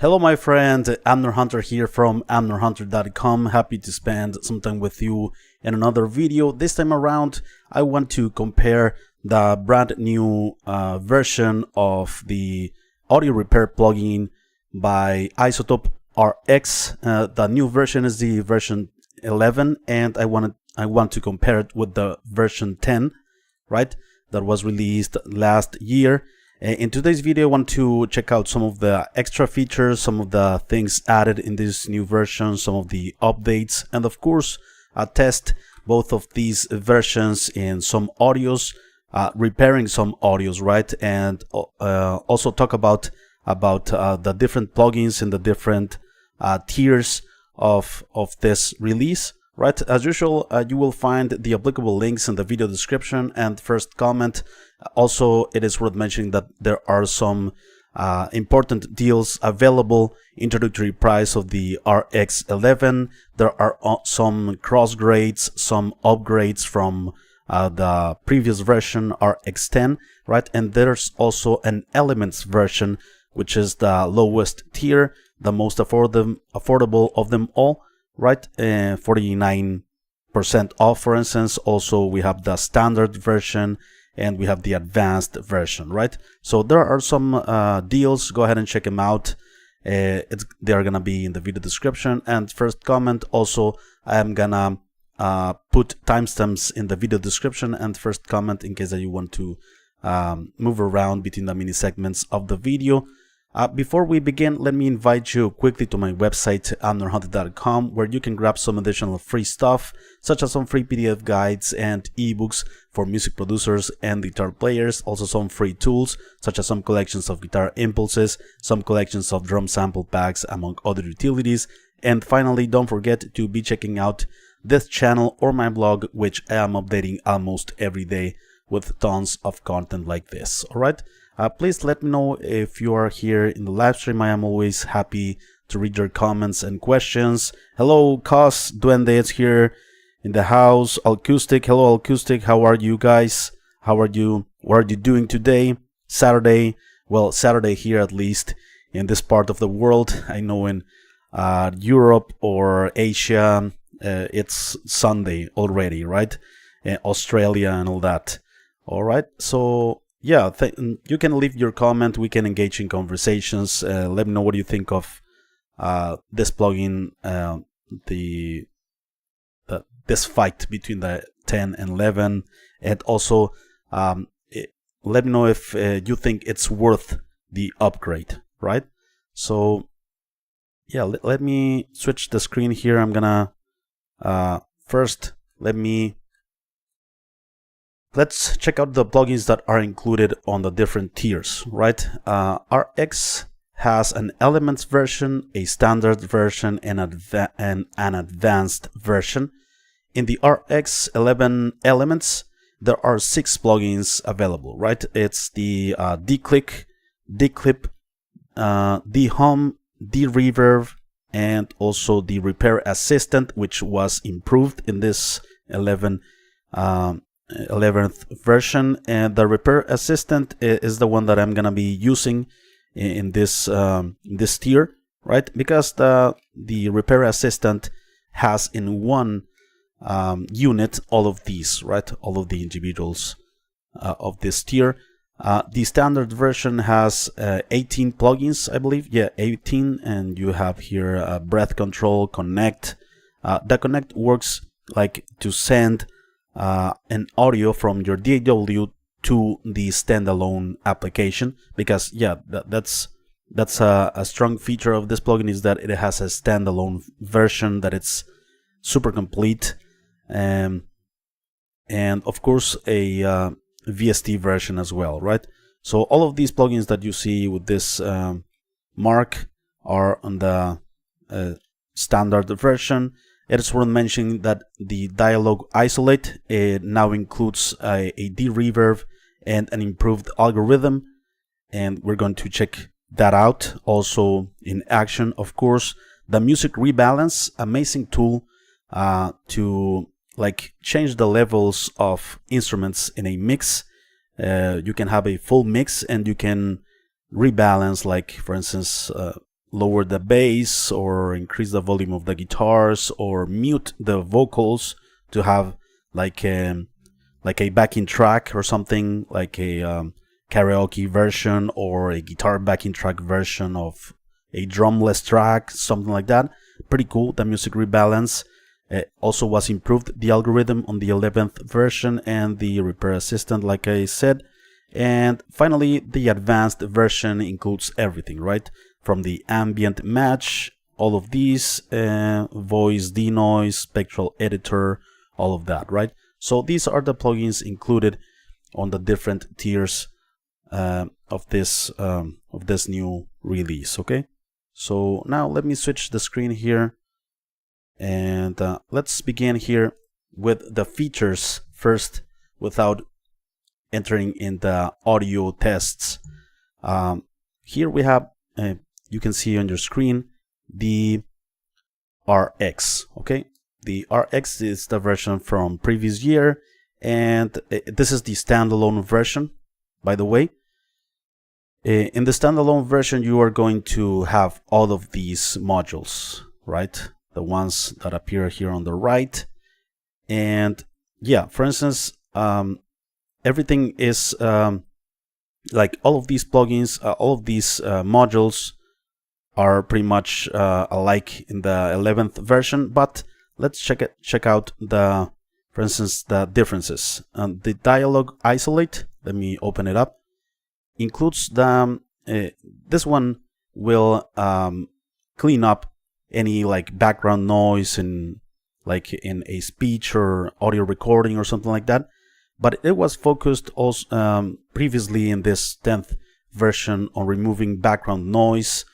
Hello my friend, Amner Hunter here from amnerhunter.com. Happy to spend some time with you in another video. This time around, I want to compare the brand new version of the audio repair plugin by Izotope RX. The new version is the version 11, and I want to compare it with the version 10, right? That was released last year. In today's video, I want to check out some of the extra features, some of the things added in this new version, some of the updates, and of course, test both of these versions in some audios, repairing some audios, right? And also talk about the different plugins and the different tiers of this release. Right, as usual, you will find the applicable links in the video description and first comment. Also, it is worth mentioning that there are some important deals available. Introductory price of the RX 11. There are some cross grades, some upgrades from the previous version RX 10, right? And there's also an Elements version, which is the lowest tier, the most affordable of them all. Right, 49% off, for instance. Also, we have the standard version and we have the advanced version, right? So there are some deals. Go ahead and check them out. They are gonna be in the video description and first comment. Also, I am gonna put timestamps in the video description and first comment in case that you want to move around between the mini segments of the video. Before we begin, let me invite you quickly to my website, amnerhunter.com, where you can grab some additional free stuff, such as some free PDF guides and ebooks for music producers and guitar players. Also some free tools, such as some collections of guitar impulses, some collections of drum sample packs, among other utilities. And finally, don't forget to be checking out this channel or my blog, which I am updating almost every day with tons of content like this. All right. Please let me know if you are here in the live stream. I am always happy to read your comments and questions. Hello, Cos Duende is here in the house. Acoustic, hello Acoustic. How are you guys? How are you? What are you doing today? Saturday. Well, Saturday here at least in this part of the world. I know in Europe or Asia, it's Sunday already, right? Australia and all that. All right, so yeah, you can leave your comment. We can engage in conversations. Let me know what you think of this plugin, this fight between the 10 and 11, and also let me know if you think it's worth the upgrade, right? So yeah, let me switch the screen here. I'm gonna first let's check out the plugins that are included on the different tiers, right? RX has an Elements version, a standard version, and an advanced version. In the RX 11 Elements, there are 6 plugins available, right? It's the declick, declip, dehum, dereverb, and also the repair assistant, which was improved in this 11th version. And the repair assistant is the one that I'm gonna be using in this tier, right? Because the repair assistant has in one unit all of these, right? All of the individuals of this tier. The standard version has 18 plugins, I believe. Yeah, 18, and you have here breath control, connect. The connect works like to send an audio from your DAW to the standalone application, because yeah, that's a strong feature of this plugin, is that it has a standalone version, that it's super complete, and of course a VST version as well, right? So all of these plugins that you see with this mark are on the standard version. It is worth mentioning that the dialogue isolate now includes a dereverb and an improved algorithm, and we're going to check that out also in action. Of course, the music rebalance, amazing tool to like change the levels of instruments in a mix. You can have a full mix and you can rebalance, like for instance lower the bass or increase the volume of the guitars or mute the vocals to have like a backing track or something, like a karaoke version or a guitar backing track version of a drumless track, something like that. Pretty cool. The music rebalance also was improved, the algorithm on the 11th version, and the repair assistant, like I said. And finally, the advanced version includes everything, right? From the ambient match, all of these, voice denoise, spectral editor, all of that, right? So these are the plugins included on the different tiers of this new release. Okay, so now let me switch the screen here, and let's begin here with the features first, without entering in the audio tests. Here we have, you can see on your screen, the RX. Okay, the RX is the version from previous year, and this is the standalone version, by the way. In the standalone version, you are going to have all of these modules, right? The ones that appear here on the right. And yeah, for instance, everything is like all of these plugins, all of these modules are pretty much alike in the 11th version, but let's check out the, for instance, the differences. The dialogue isolate, let me open it up, includes the this one will clean up any like background noise in in a speech or audio recording or something like that. But it was focused also previously in this 10th version on removing background noise,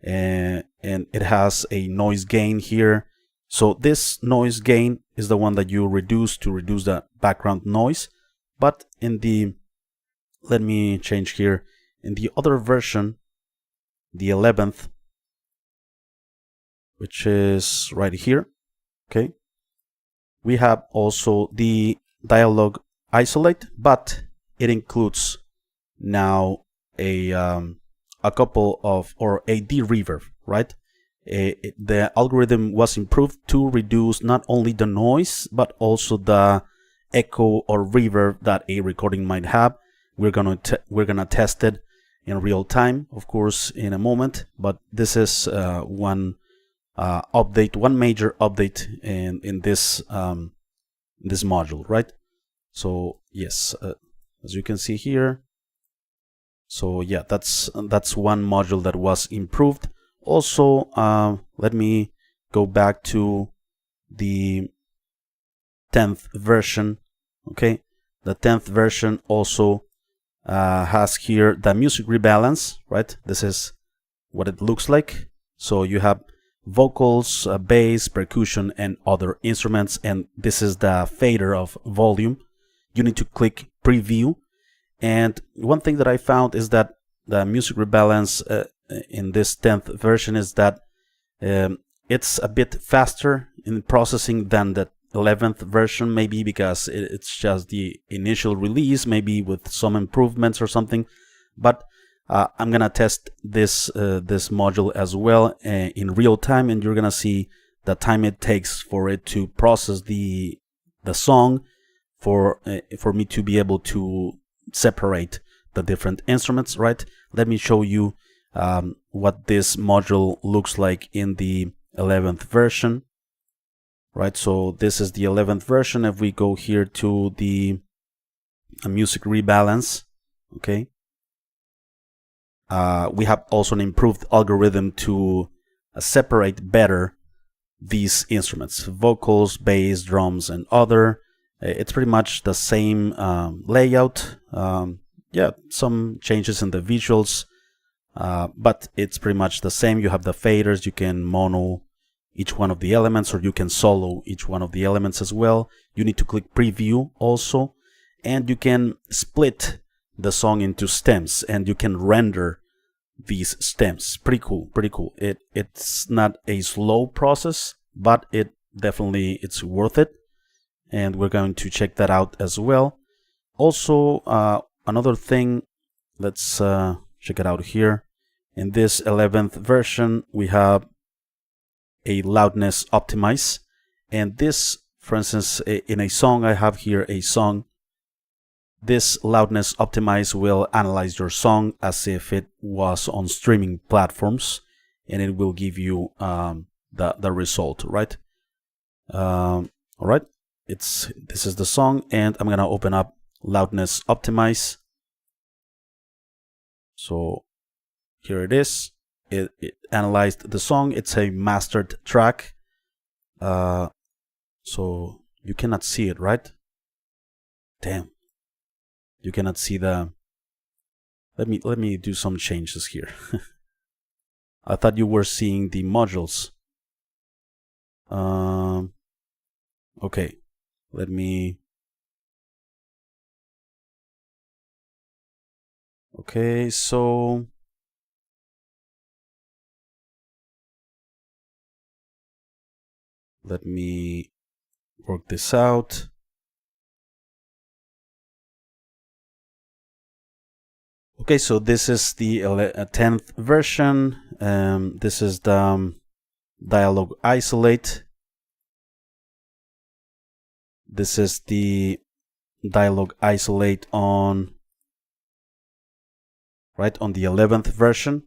and it has a noise gain here. So this noise gain is the one that you reduce to reduce the background noise. But in the, let me change here, in the other version, the 11th, which is right here, okay, we have also the dialogue isolate, but it includes now a couple of, or a de-reverb, right? The algorithm was improved to reduce not only the noise but also the echo or reverb that a recording might have. We're gonna test it in real time, of course, in a moment. But this is one update, one major update in this this module, right? So yes, as you can see here. So yeah, that's one module that was improved. Also, let me go back to the 10th version. Okay, the 10th version also has here the music rebalance, right? This is what it looks like. So you have vocals, bass, percussion, and other instruments, and this is the fader of volume. You need to click preview. And one thing that I found is that the music rebalance in this 10th version is that it's a bit faster in processing than the 11th version, maybe because it's just the initial release, maybe with some improvements or something. But I'm gonna test this this module as well in real time, and you're gonna see the time it takes for it to process the song, for me to be able to separate the different instruments, right? Let me show you what this module looks like in the 11th version, right? So this is the 11th version. If we go here to the music rebalance, okay, we have also an improved algorithm to separate better these instruments: vocals, bass, drums, and other. It's pretty much the same layout. Yeah, some changes in the visuals, but it's pretty much the same. You have the faders. You can mono each one of the elements, or you can solo each one of the elements as well. You need to click preview also, and you can split the song into stems, and you can render these stems. Pretty cool, pretty cool. It's not a slow process, but it definitely, it's worth it, and we're going to check that out as well. Also, another thing, let's check it out here, In this 11th version, we have a loudness optimize. And this, for instance, in a song, I have here a song. This loudness optimize will analyze your song as if it was on streaming platforms, and it will give you the result, right? All right, this is the song, and I'm gonna open up loudness optimize. So here it is. It analyzed the song. It's a mastered track. So you cannot see it, right? Damn. You cannot see the. Let me do some changes here. I thought you were seeing the modules. Okay, let me. Okay, so let me work this out. Okay, so this is the 10th version. This is the dialogue isolate. This is the dialogue isolate on the 11th version.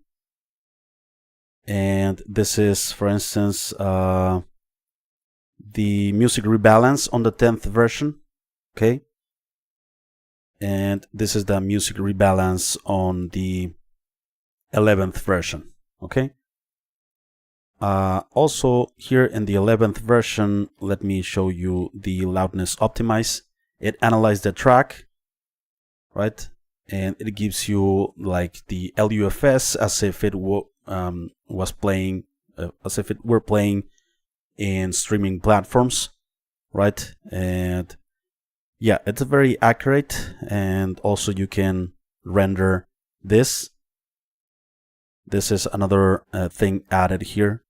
And this is, for instance, the music rebalance on the 10th version. Okay. And this is the music rebalance on the 11th version. Okay. Also here in the 11th version, let me show you the loudness optimize. It analyzed the track, right? And it gives you like the LUFS as if it was playing, as if it were playing in streaming platforms, right? And yeah, it's very accurate, and also you can render this. This is another thing added here.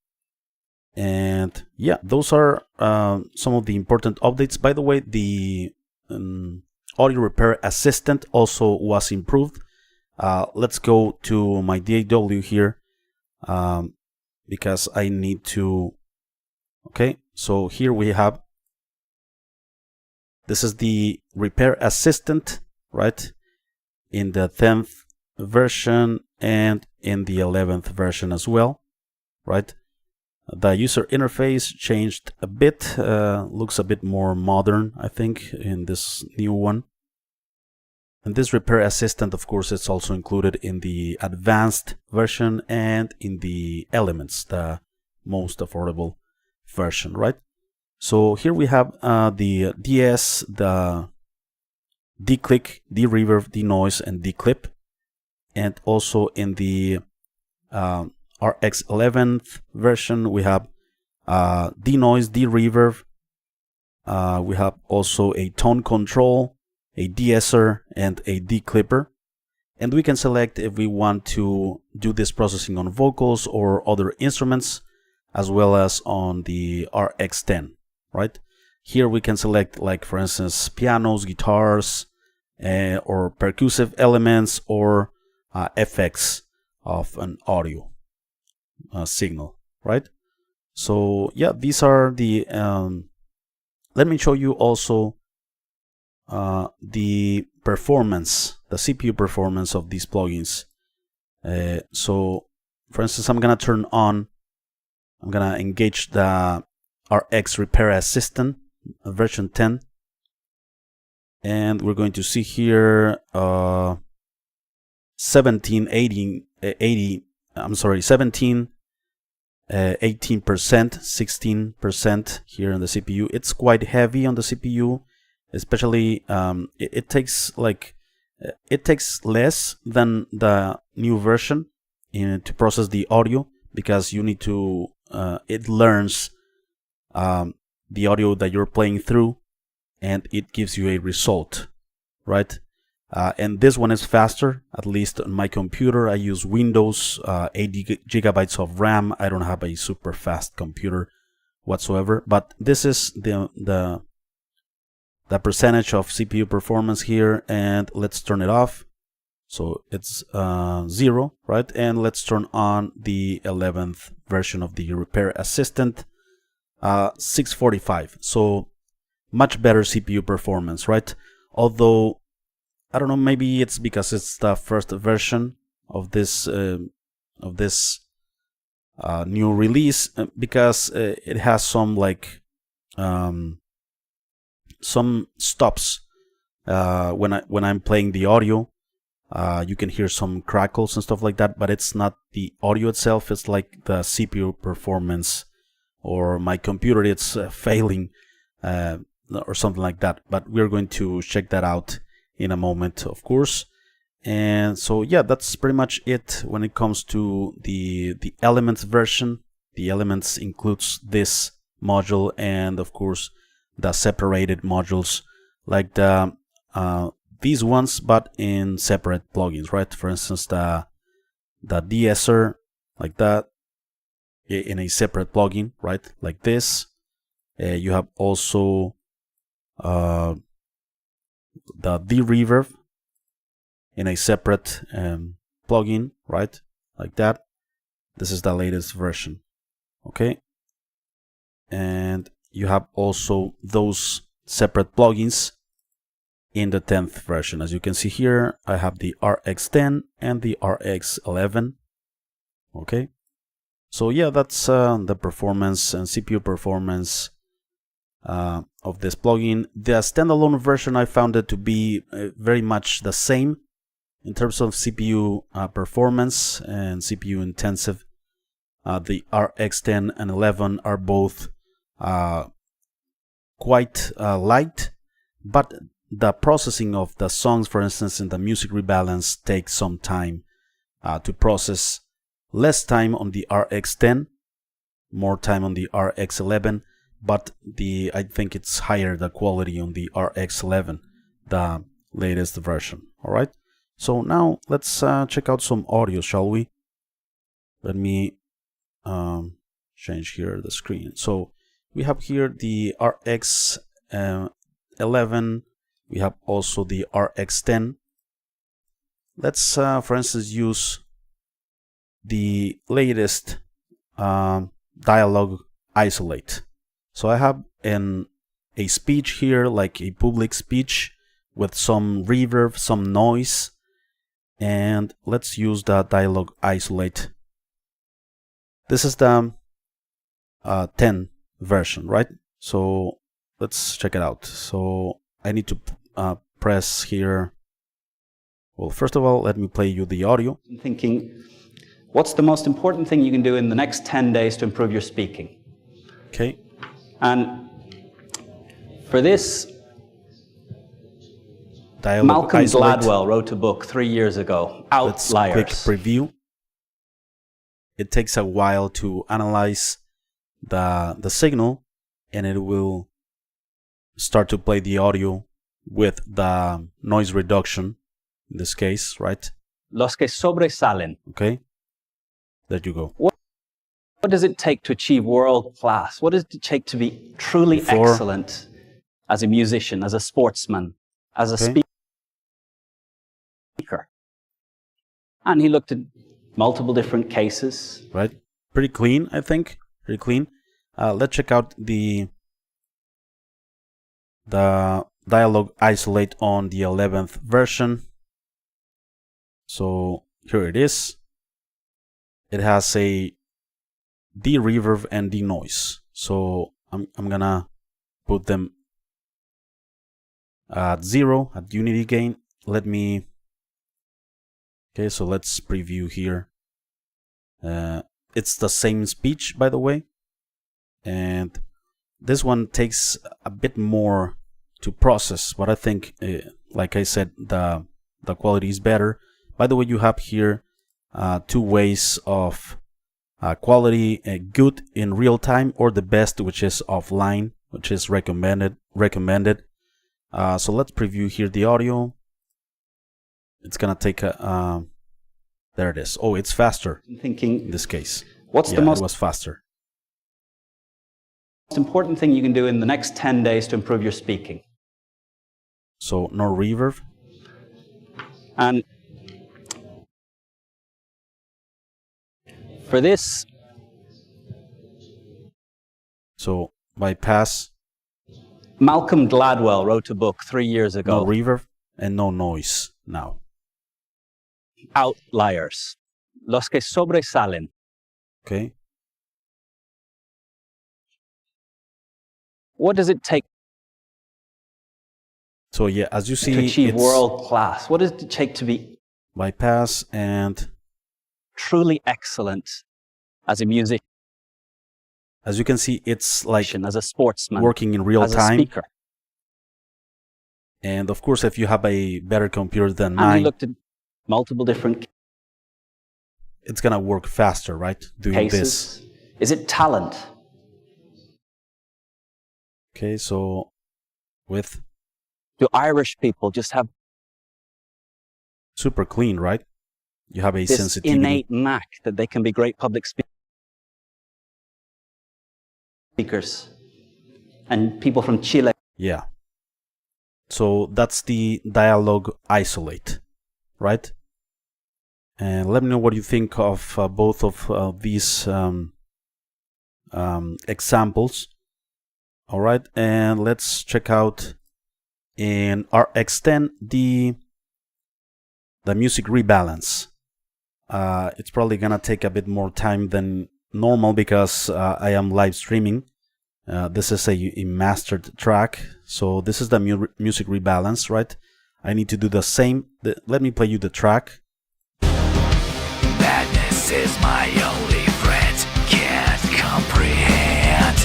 And yeah, those are some of the important updates. By the way, the audio repair assistant also was improved. Let's go to my DAW here because I need to. Okay, so here we have. This is the repair assistant, right? In the 10th version and in the 11th version as well, right? The user interface changed a bit, looks a bit more modern, I think, in this new one. And this repair assistant, of course, it's also included in the advanced version and in the elements, the most affordable version, right? So here we have the DS, the declick, de-reverb, de-noise, and declip. And also in the RX 11th version, we have de-noise, de-reverb. We have also a tone control, a de-esser, and a declipper. And we can select if we want to do this processing on vocals or other instruments, as well as on the RX 10. Right here we can select, like, for instance, pianos, guitars, or percussive elements, or effects of an audio signal, right? So yeah, these are the let me show you also the performance, the CPU performance of these plugins. So for instance, I'm gonna engage the RX Repair Assistant version 10, and we're going to see here 18%, 16% here on the CPU. It's quite heavy on the CPU, especially it takes less than the new version to process the audio, because you need to it learns the audio that you're playing through, and it gives you a result, right? And this one is faster, at least on my computer. I use Windows, 80 gigabytes of RAM. I don't have a super fast computer whatsoever, but this is the percentage of CPU performance here, and let's turn it off. So it's 0, right? And let's turn on the 11th version of the Repair Assistant, 645. So much better CPU performance, right? Although I don't know, maybe it's because it's the first version of this new release, because it has some like some stops when I'm playing the audio. You can hear some crackles and stuff like that, but it's not the audio itself. It's like the CPU performance, or my computer it's failing, or something like that. But we're going to check that out in a moment, of course. And so yeah, that's pretty much it when it comes to the Elements version. The Elements includes this module and of course the separated modules, like the these ones, but in separate plugins, right? For instance, the de-esser, like that, in a separate plugin, right? Like this. You have also the de-reverb in a separate plugin, right? Like that. This is the latest version, okay? And you have also those separate plugins in the 10th version. As you can see here, I have the RX10 and the RX11, okay? So yeah, that's the performance and CPU performance of this plugin. The standalone version, I found it to be very much the same in terms of CPU performance and CPU intensive. The RX10 and 11 are both quite light, but the processing of the songs, for instance, in the music rebalance, takes some time to process. Less time on the RX10, more time on the RX11, but I think it's higher the quality on the RX11, the latest version. All right. So now let's check out some audio, shall we? Let me change here the screen. So we have here the RX11. We have also the RX10. Let's, for instance, use the latest dialogue isolate. So I have a speech here, like a public speech with some reverb, some noise, and let's use the dialogue isolate. This is the 10 version, right? So let's check it out. So I need to press here. Well, first of all, let me play you the audio. I'm thinking, what's the most important thing you can do in the next 10 days to improve your speaking? Okay. And for this, Dialogue Malcolm isolate. Gladwell wrote a book 3 years ago, Outliers. Let's quick preview. It takes a while to analyze the signal, and it will start to play the audio with the noise reduction in this case, right? Los que sobresalen. Okay, there you go. What does it take to achieve world class? What does it take to be truly excellent as a musician, as a sportsman, as a speaker? And he looked at multiple different cases. Right, pretty clean, I think. Pretty clean. Let's check out the dialogue isolate on the 11th version. So here it is. It has a de-reverb and de-noise. So I'm gonna put them at 0 at unity gain. Let me. Okay, so let's preview here. It's the same speech, by the way, and this one takes a bit more to process, but I think, like I said, the quality is better. By the way, you have here 2 ways of quality: good in real time, or the best, which is offline, which is recommended. So let's preview here the audio. It's gonna take a there it is. Oh, it's faster. I'm thinking, in this case, what's the most it was faster. important thing you can do in the next 10 days to improve your speaking? So no reverb. And For this, so bypass, Malcolm Gladwell wrote a book 3 years ago. no reverb and no noise now. Outliers. Los que sobresalen. Okay. What does it take So yeah, as you see, to achieve it's world class? What does it take to be bypass and truly excellent as a musician, as you can see, it's like as a sportsman, working in real as a time. speaker? And of course, if you have a better computer than And he mine, looked at multiple different it's gonna work faster, right? Doing cases. this. Is it talent? Okay, so with Do Irish people just have super clean, right? You have a this sensitivity. innate knack that they can be great public speakers? And people from Chile. Yeah. So that's the dialogue isolate, right? And let me know what you think of both of these examples. All right, and let's check out in RX10 the music rebalance. It's probably gonna take a bit more time than normal because I am live streaming. This is a mastered track, so this is the music rebalance, right? I need to do the same. Let me play you the track. Madness is my only friend, can't comprehend.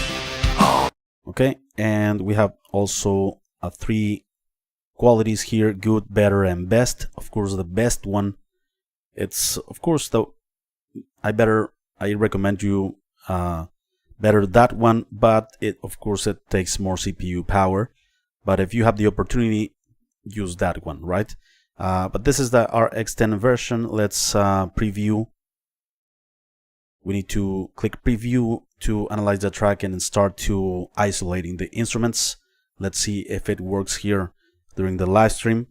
Oh. Okay, and we have also 3 qualities here: good, better, and best. Of course, the best one, it's of course I recommend you better that one, but it takes more CPU power. But if you have the opportunity, use that one, right? But this is the RX10 version. Let's preview. We need to click preview to analyze the track and start to isolating the instruments. Let's see if it works here during the live stream.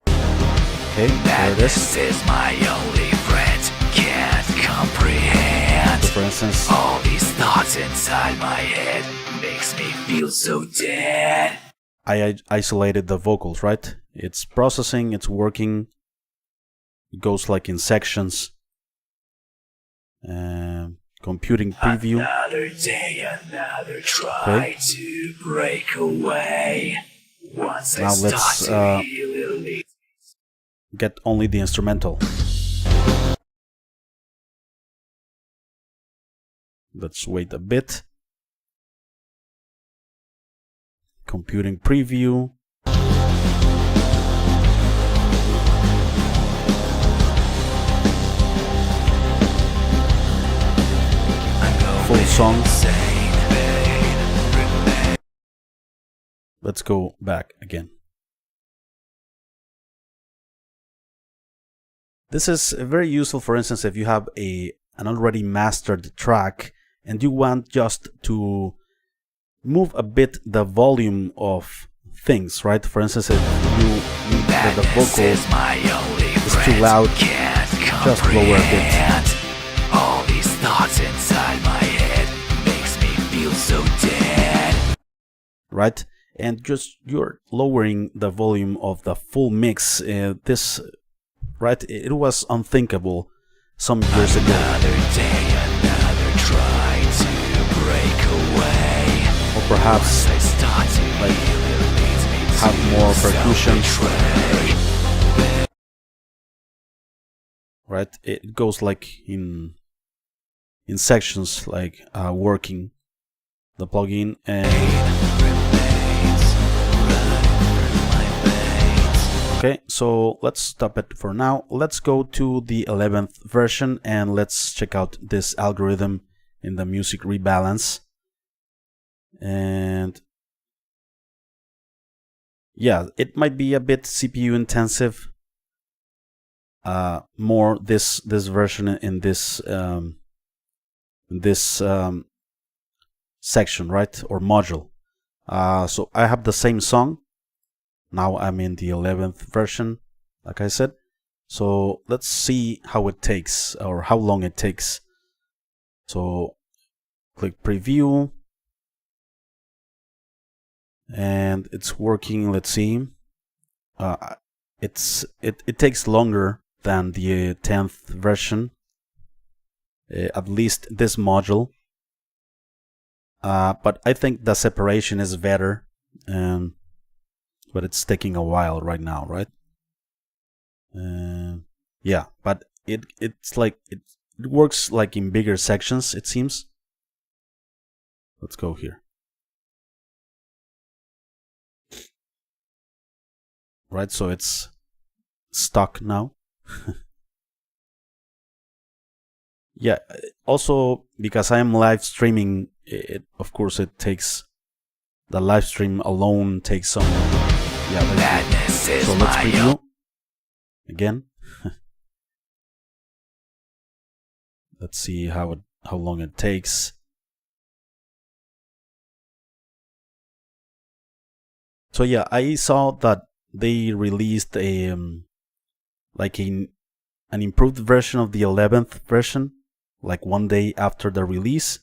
Okay, there it is. Madness is my only friend, can't comprehend. So for instance, all these thoughts inside my head makes me feel so dead. I isolated the vocals, right? It's processing, it's working. It goes like in sections. Computing preview. Another day, another try to break away. Once Now I let's start to feel it'll lead. get only the instrumental. Let's wait a bit. Computing preview. Full song. Let's go back again. This is very useful, for instance, if you have an already mastered track and you want just to move a bit the volume of things, right? For instance, if you need that the vocal is too loud, just lower a bit. All these thoughts inside my head makes me feel so dead. Right? And just you're lowering the volume of the full mix. This, right? It was unthinkable some years ago. Another day, another try to break away. Or perhaps like have more percussion. Right? It goes like in sections, like working the plugin. And okay, so let's stop it for now. Let's go to the 11th version and let's check out this algorithm in the music rebalance. And yeah, it might be a bit CPU intensive. More this version in this section, right, or module. So I have the same song. Now I'm in the 11th version, like I said. So let's see how it takes, or how long it takes So click preview, and it's working. Let's see. It takes longer than the 10th version, at least this module. But I think the separation is better, but it's taking a while right now, right? Yeah, but it's like it works like in bigger sections, it seems. Let's go here. Right, so it's stuck now. Yeah, also because I am live streaming, of course it takes, the live stream alone takes some, yeah, so let's preview again. Let's see how long it takes. So yeah, I saw that they released a like an improved version of the 11th version, like one day after the release.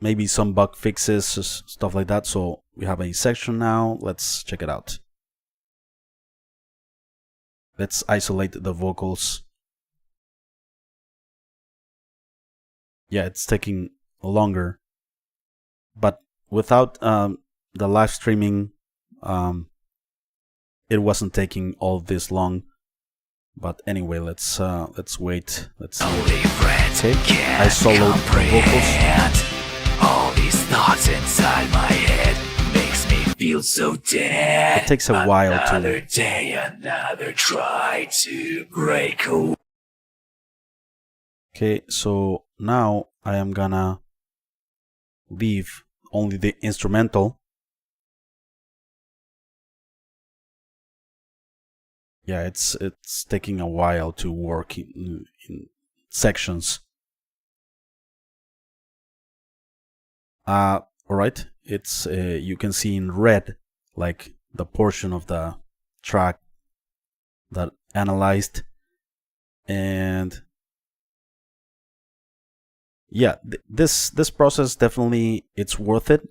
Maybe some bug fixes, stuff like that. So we have a section now. Let's check it out. Let's isolate the vocals. Yeah, it's taking longer, but without the live streaming, it wasn't taking all this long. But anyway, let's wait. Let's see. Okay, I soloed the vocals. All these thoughts inside my head makes me feel so dead. It takes a while to. Another day, another try to break away. Okay, so now I am gonna leave only the instrumental. Yeah, it's taking a while to work in sections. All right, it's you can see in red like the portion of the track that analyzed, and yeah, this process definitely, it's worth it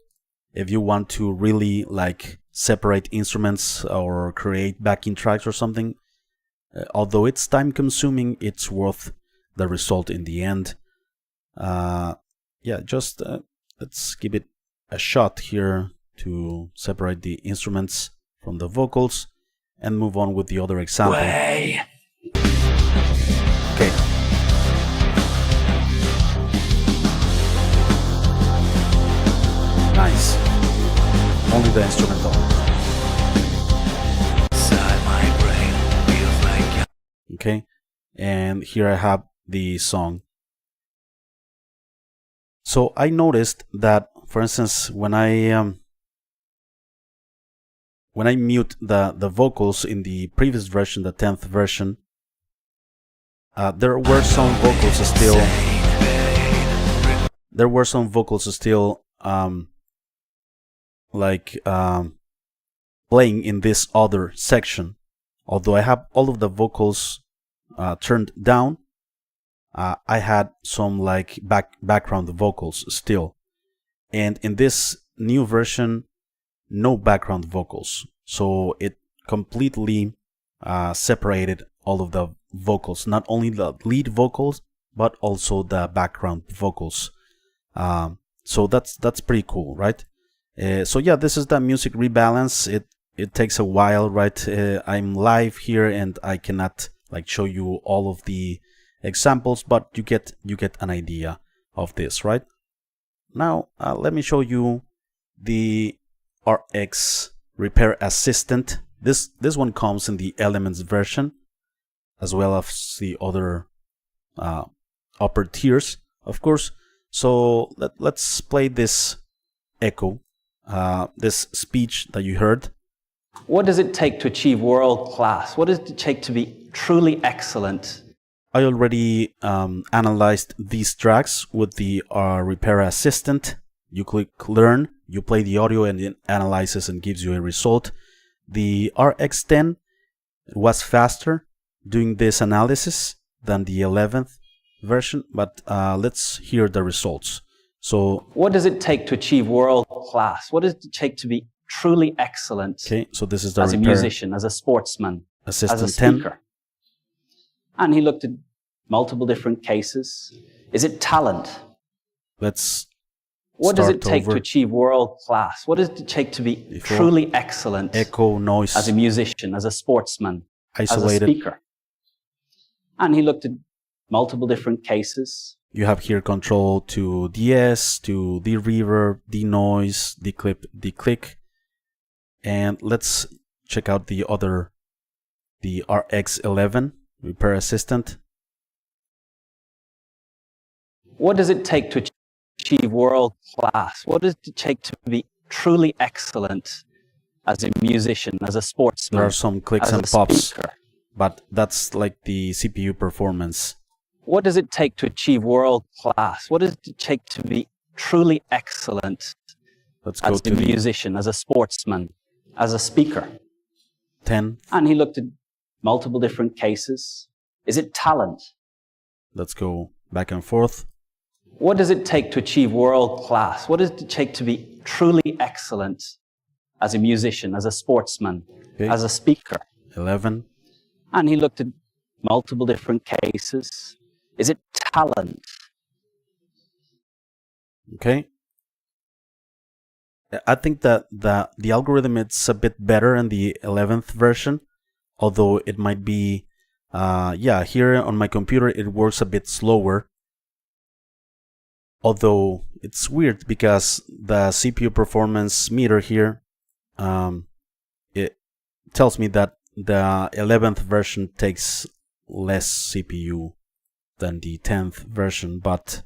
if you want to really like separate instruments or create backing tracks or something. Although it's time consuming, it's worth the result in the end. Yeah, just let's give it a shot here to separate the instruments from the vocals and move on with the other example. Okay. Nice. Only the instrumental. Okay, and here I have the song. So I noticed that, for instance, when I mute the vocals in the previous version, the 10th version, there were some vocals still. There were some vocals still playing in this other section. Although I have all of the vocals turned down, I had some like background vocals still, and in this new version, no background vocals. So it completely separated all of the vocals, not only the lead vocals but also the background vocals. So that's pretty cool, right? So yeah, this is the music rebalance. It takes a while, right? I'm live here and I cannot like show you all of the examples, but you get an idea of this, right? Now let me show you the RX Repair Assistant. This one comes in the Elements version, as well as the other upper tiers, of course. So let's play this echo, this speech that you heard. What does it take to achieve world class? What does it take to be truly excellent? I already analyzed these tracks with the Repair Assistant. You click Learn, you play the audio, and it analyzes and gives you a result. The RX10 was faster doing this analysis than the 11th version, but let's hear the results. So what does it take to achieve world class? What does it take to be truly excellent? Okay, so this is the as a musician, as a sportsman, assistant as a speaker. And he looked at multiple different cases. Is it talent? Let's What does it start take over. to achieve world class? What does it take to be Before. truly excellent Echo, noise, as a musician, as a sportsman, isolated. as a speaker? And he looked at multiple different cases. You have here control to DS, to de-reverb, de-noise, declip, declick. And let's check out the other, the RX11, repair assistant. What does it take to achieve world class? What does it take to be truly excellent as a musician, as a sportsman? There are some clicks as and a pops, speaker? but that's like the CPU performance. What does it take to achieve world class? What does it take to be truly excellent Let's go as to a the musician, as a sportsman, as a speaker? 10. And he looked at multiple different cases. Is it talent? Let's go back and forth. What does it take to achieve world class? What does it take to be truly excellent as a musician, as a sportsman, Okay. as a speaker? 11. And he looked at multiple different cases. Is it talent? Okay. I think that the algorithm is a bit better in the 11th version, although it might be, yeah, here on my computer it works a bit slower. Although it's weird because the CPU performance meter here, it tells me that the 11th version takes less CPU than the 10th version. But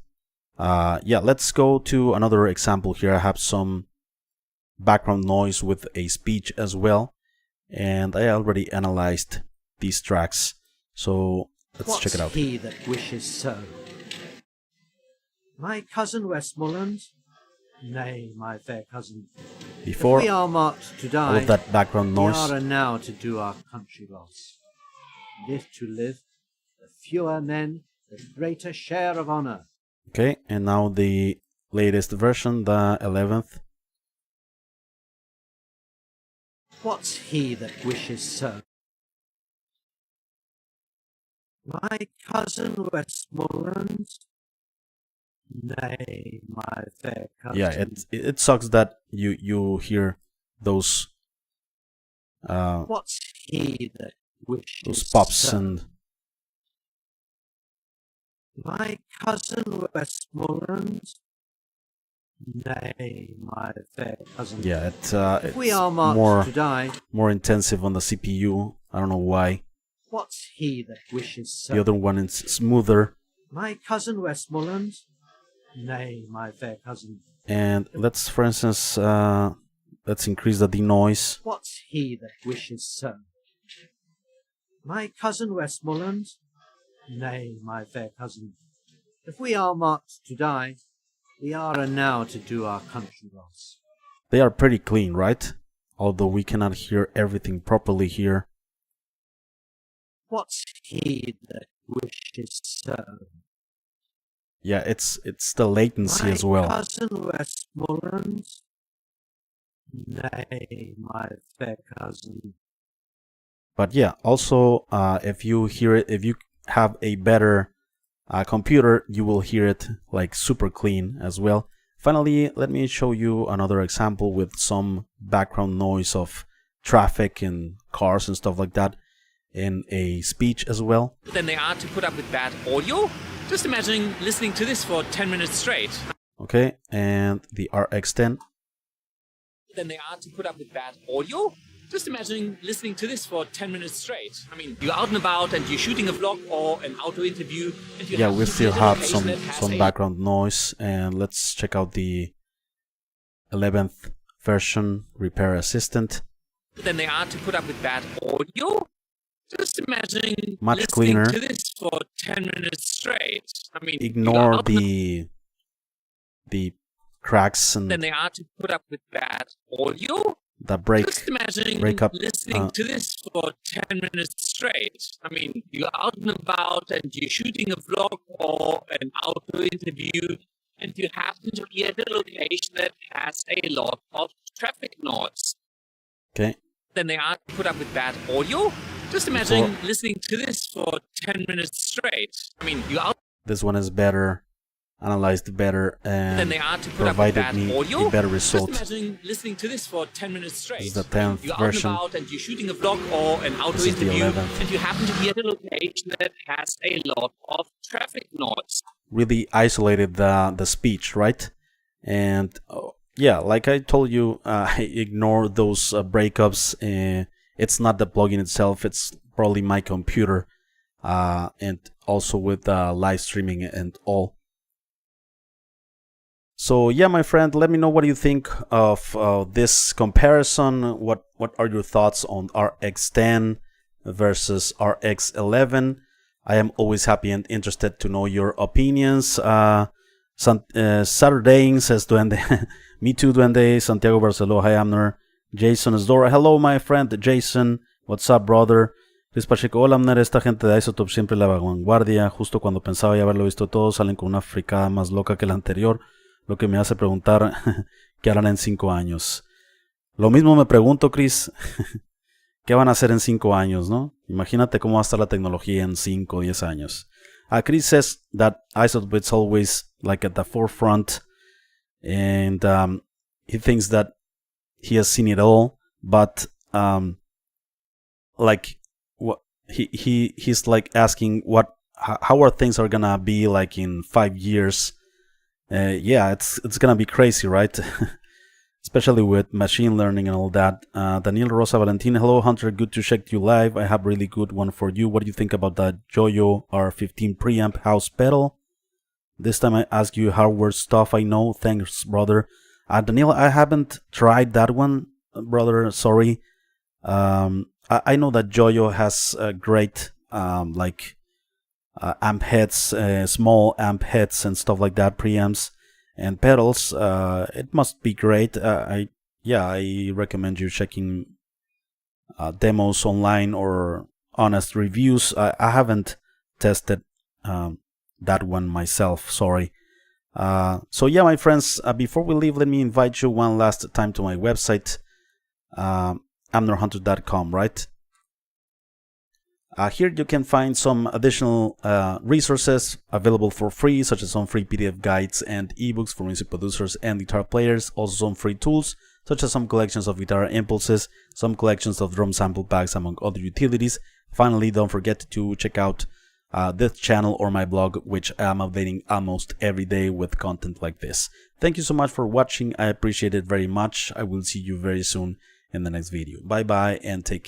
yeah, let's go to another example here. I have some background noise with a speech as well, and I already analyzed these tracks, so let's check it out. He that wishes so. My cousin Westmoreland? Nay, my fair cousin. Before We are marked to all die. of that background We noise, are now to do our country loss. If to live, the fewer men, the greater share of honour. okay, and now the latest version, the 11th. What's he that wishes so? My cousin Westmoreland? Nay, my fair cousin. Yeah, it sucks that you hear those What's he that wishes those pops so? and My cousin Westmoreland? Nay, my fair cousin. yeah, If we are it's marked to die, more intensive on the CPU. I don't know why. what's he that wishes so? The other one is smoother. My cousin Westmoreland? Nay, my fair cousin. And let's, for instance, let's increase the denoise. What's he that wishes so? My cousin Westmoreland? Nay, my fair cousin. If we are marked to die, we are now to do our country loss. They are pretty clean, right? Although we cannot hear everything properly here. What's he that wishes so? Yeah, it's the latency My as well. cousin Westmoreland? Nay, my fair cousin. But yeah, also if you hear it, if you have a better computer, you will hear it like super clean as well. Finally, let me show you another example with some background noise of traffic and cars and stuff like that in a speech as well. than they are to put up with bad audio. Just imagining listening to this for 10 minutes straight. Okay, and the RX10. Than they are to put up with bad audio. Just imagining listening to this for 10 minutes straight. I mean, you're out and about and you're shooting a vlog or an auto interview. And you Yeah, have we to still visit a have location that has some a- background noise, and let's check out the 11th version repair assistant. Than they are to put up with bad audio. Just imagining Much listening cleaner. to this for 10 minutes straight. I mean, you're Ignore out and the cracks than and they are to put up with bad audio. Just imagine breakup. listening to this for 10 minutes straight. I mean, you're out and about and you're shooting a vlog or an outdoor interview, and you happen to be at a location that has a lot of traffic noise. Okay. Then they are put up with bad audio. Just imagine listening to this for 10 minutes straight. I mean, you're out. This one is better, analyzed better, and then they are to put provided up with bad me audio. a better result. Just imagine listening to this for 10 minutes straight. This is the 10th you're version. Out and about and you're shooting a vlog or an outdoor This is the interview, 11th. and you happen to be at a location that has a lot of traffic noise. Really isolated the speech, right? And yeah, like I told you, ignore those breakups. It's not the plugin itself, it's probably my computer, and also with live streaming and all. So yeah, my friend, let me know what you think of this comparison. What are your thoughts on RX10 versus RX11? I am always happy and interested to know your opinions. Saturday says Duende. Me too, Duende. Santiago Barceló. Hi, Amner. Jason Esdora. Hello, my friend Jason. What's up, brother? Luis Pacheco. Hola, Amner. Esta gente de Izotope siempre la vanguardia. Justo cuando pensaba ya haberlo visto todo, salen con una fricada más loca que la anterior. Lo que me hace preguntar qué harán en 5 años. Lo mismo me pregunto, Chris. ¿Qué van a hacer en 5 años, no? Imagínate cómo va a estar la tecnología en 5 o 10 años. Chris says that Izotope is always like at the forefront, and he thinks that he has seen it all, but like what he's like asking how are things are gonna be like in 5 years. Yeah, it's gonna be crazy, right? Especially with machine learning and all that. Daniel Rosa Valentin, hello Hunter, good to check you live. I have really good one for you. What do you think about that Joyo R15 preamp house pedal? This time I ask you hardware stuff I know. Thanks, brother. Daniel, I haven't tried that one, brother. Sorry. I know that Joyo has great like amp heads, small amp heads and stuff like that, preamps and pedals. It must be great. I recommend you checking demos online or honest reviews. I haven't tested that one myself, sorry. So yeah, my friends, before we leave, let me invite you one last time to my website, amnorhunter.com, right? Here you can find some additional resources available for free, such as some free PDF guides and ebooks for music producers and guitar players. Also some free tools, such as some collections of guitar impulses, some collections of drum sample packs, among other utilities. Finally, don't forget to check out this channel or my blog, which I am updating almost every day with content like this. Thank you so much for watching. I appreciate it very much. I will see you very soon in the next video. Bye bye and take care.